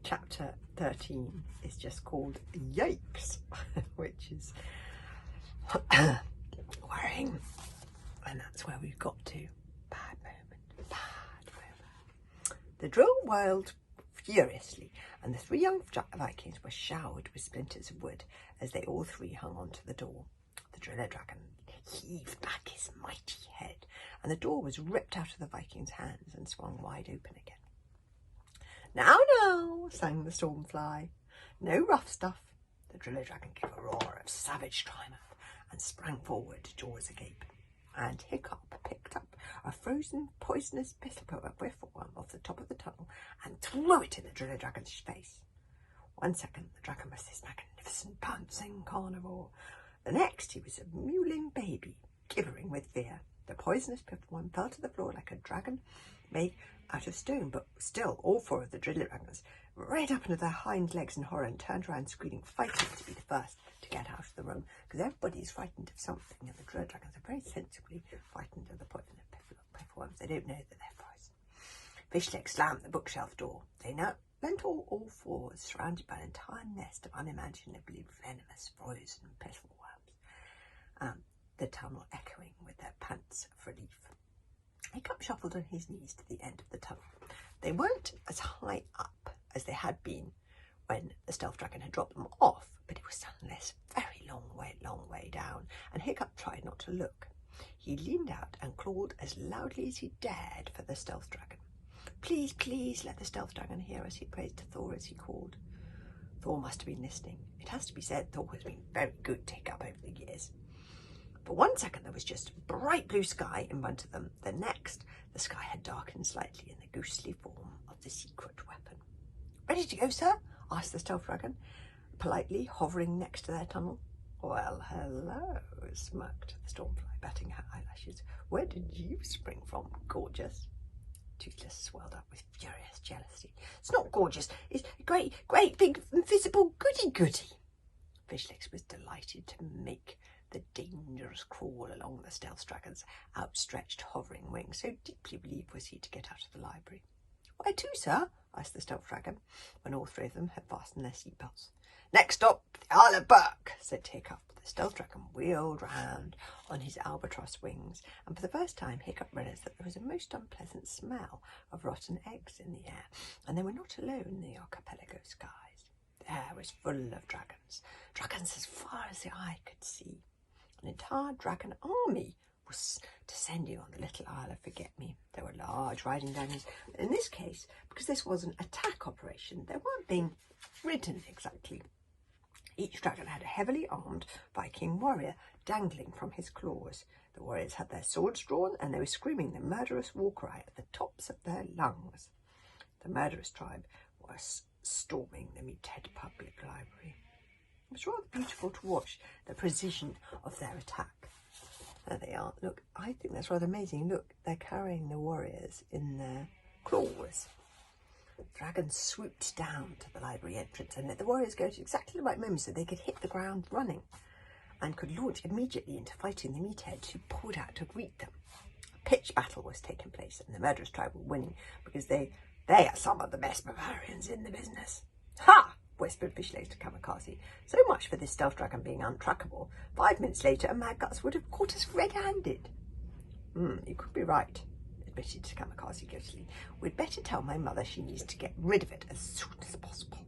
chapter 13 is just called Yikes, which is worrying. And that's where we've got to. Bad moment, bad moment. The drill whirled furiously, and the three young Vikings were showered with splinters of wood as they all three hung onto the door. The driller dragon heaved back his mighty head, and the door was ripped out of the Viking's hands and swung wide open again. Now, now, sang the Stormfly. No rough stuff. The driller dragon gave a roar of savage triumph and sprang forward, jaws agape. And Hiccup picked up a frozen, poisonous whiffleworm off the top of the tunnel and threw it in the driller dragon's face. 1 second, the dragon was this magnificent, bouncing carnivore. The next, he was a mewling baby, gibbering with fear. The poisonous whiffleworm fell to the floor like a dragon made out of stone, but still all four of the driller dragons reared up into their hind legs in horror and turned around screaming, fighting to be the first to get out of the room, because everybody's frightened of something, and the driller dragons are very sensibly frightened of the poisonous whiffleworms. They don't know that they're poison. Fishleg slammed the bookshelf door. They now went all fours, surrounded by an entire nest of unimaginably venomous frozen whiffleworms, the tunnel echoing with their pants of relief. Hiccup shuffled on his knees to the end of the tunnel. They weren't as high up as they had been when the stealth dragon had dropped them off, but it was nonetheless very long way down, and Hiccup tried not to look. He leaned out and clawed as loudly as he dared for the stealth dragon. Please, please, let the stealth dragon hear us, he prayed to Thor as he called. Thor must have been listening. It has to be said, Thor has been very good to Hiccup over the years. For 1 second there was just bright blue sky in front of them. The next, the sky had darkened slightly in the ghostly form of the secret weapon. Ready to go, sir? Asked the stealth dragon, politely hovering next to their tunnel. Well, hello, smirked the Stormfly, batting her eyelashes. Where did you spring from, gorgeous? Toothless swelled up with furious jealousy. It's not gorgeous, it's great, big, invisible goody-goody. Fishlegs was delighted to make the dangerous crawl along the stealth dragon's outstretched, hovering wings. So deeply relieved was he to get out of the library. Where to, sir? Asked the stealth dragon, when all three of them had fastened their seatbelts. Next stop, the Isle of Berk, said Hiccup. The stealth dragon wheeled round on his albatross wings, and for the first time Hiccup realised that there was a most unpleasant smell of rotten eggs in the air, and they were not alone in the archipelago skies. The air was full of dragons, dragons as far as the eye could see. An entire dragon army was descending on the little Isle of Forget-Me. There were large riding dragons. In this case, because this was an attack operation, they weren't being ridden exactly. Each dragon had a heavily armed Viking warrior dangling from his claws. The warriors had their swords drawn, and they were screaming the murderous war cry at the tops of their lungs. The murderous tribe was storming the Meathead Public Library. It was rather beautiful to watch the precision of their attack. There they are. Look, I think that's rather amazing. Look, they're carrying the warriors in their claws. The dragons swooped down to the library entrance and let the warriors go to exactly the right moment so they could hit the ground running and could launch immediately into fighting the meatheads who poured out to greet them. A pitched battle was taking place, and the murderous tribe were winning because they are some of the best barbarians in the business. Ha! Whispered Fishlegs to Kamikaze. So much for this stealth dragon being untrackable. 5 minutes later, a Mad Guts would have caught us red-handed. You could be right, admitted Kamikaze guiltily. We'd better tell my mother she needs to get rid of it as soon as possible.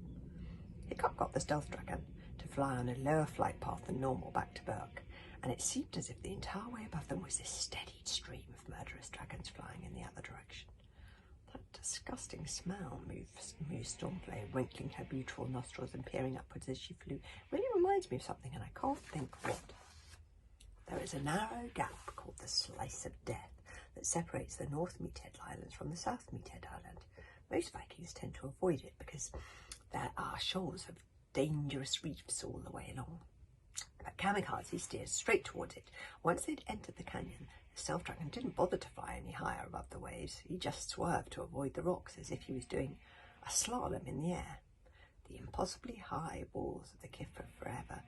Hiccup got the stealth dragon to fly on a lower flight path than normal back to Berk, and it seemed as if the entire way above them was this steadied stream of murderous dragons flying in the other direction. That disgusting smell, mused Stormfly, wrinkling her beautiful nostrils and peering upwards as she flew, really reminds me of something, and I can't think what. There is a narrow gap called the Slice of Death that separates the North Meathead Islands from the South Meathead Island. Most Vikings tend to avoid it because there are shoals of dangerous reefs all the way along. But Kamikaze steered straight towards it. Once they'd entered the canyon, the stealth dragon didn't bother to fly any higher above the waves. He just swerved to avoid the rocks as if he was doing a slalom in the air. The impossibly high walls of the cliff of forever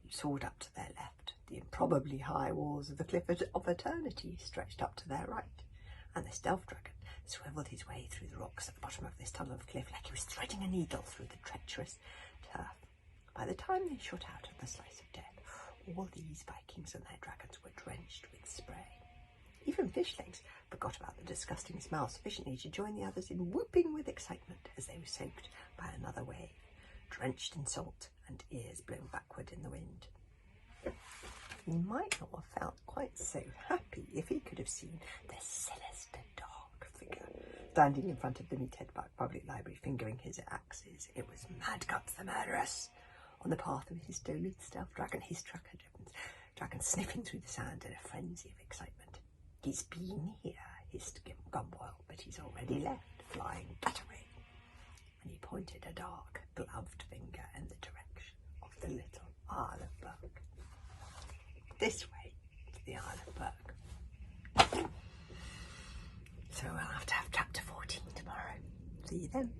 soared up to their left. The improbably high walls of the cliff of eternity stretched up to their right. And the stealth dragon, swiveled his way through the rocks at the bottom of this tunnel of cliff like he was threading a needle through the treacherous turf. By the time they shot out of the slice of death, all these Vikings and their dragons were drenched with spray. Even Fishlegs forgot about the disgusting smell sufficiently to join the others in whooping with excitement as they were soaked by another wave, drenched in salt and ears blown backward in the wind. He might not have felt quite so happy if he could have seen the sinister dark figure standing in front of the Meathead Public Library fingering his axes. It was Mad Guts the Murderous. On the path of his Duluth stealth dragon, his dragon sniffing through the sand in a frenzy of excitement. He's been here, hissed Gumboil, but he's already left, flying that way. And he pointed a dark, gloved finger in the direction of the little Isle of Bug. This way to the Isle of Bug. So we'll have to have chapter 14 tomorrow. See you then.